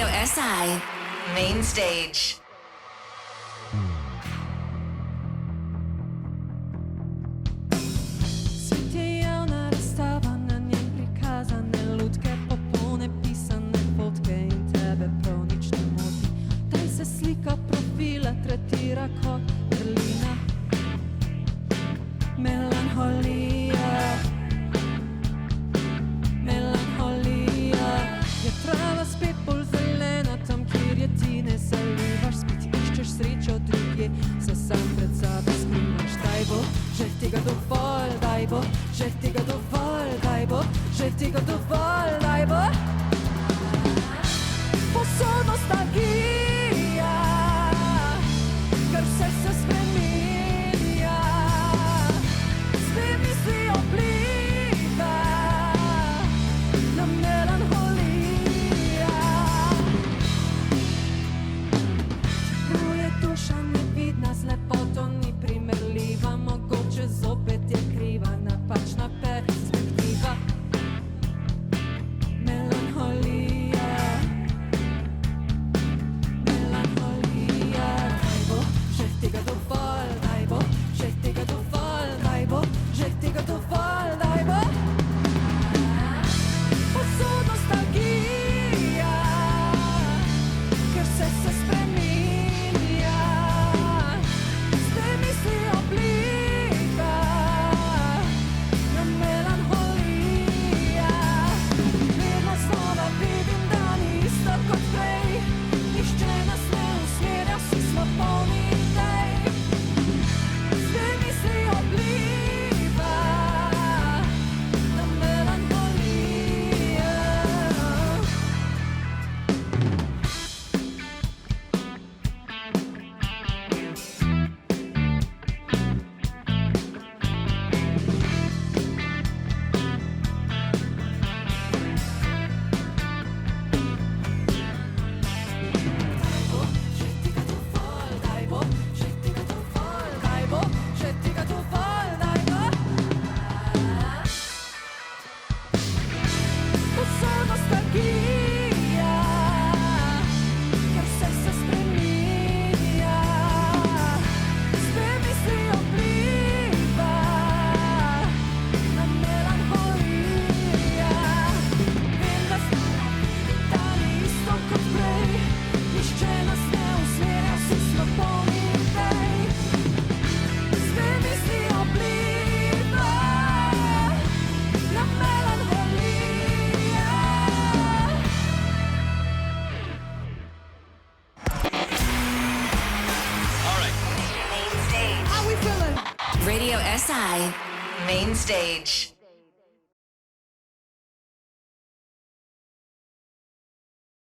Radio SI Main Stage. Svet je javna razstava, na njem prikazane lutke, popolne pisane fotke in tebe prav nič ne moti. Tam se slika profila tretira kot vrlina. Melanholija, melanholija. Je trava spet bolj zelena, tam kjer je ti ne zalivaš. Spet iščeš srečo drugje, se sam pred sabo skrivaš. Daj bo, že tega dovolj, daj bo, že tega dovolj, daj bo, že tega dovolj, daj bo. Posod nostalgija, ker vse se spreminja. Spet misli obliva na melanholija. Čeprav je duša nevidna, z lepoto ni primerljiva, mogoče zopet je kriva napačna perspektiva. Melanholija, melanholija. Daj bo, že tega dovolj, daj bo, že tega dovolj, daj bo, že tega dovolj, daj bo. Posod nostalgija, ker vse se spreminja. Zdaj misli obliva na melanholija. Vedno znova vidim, da ni isto kot prej. Nihče nas ne usmerja, vsi smo polni idej. Zdaj misli obliva na melanholija. Daj bo, že tega dovolj, daj bo, že tega dovolj, daj bo. Posod nostalgija, ker vse se spreminja. Zdaj misli obliva na melanholija. Vem, da ni isto kot prej. Nihče nas ne usmerja, vsi smo polni idej. Zdaj misli obliva na melanholija. Radio SI Main Stage.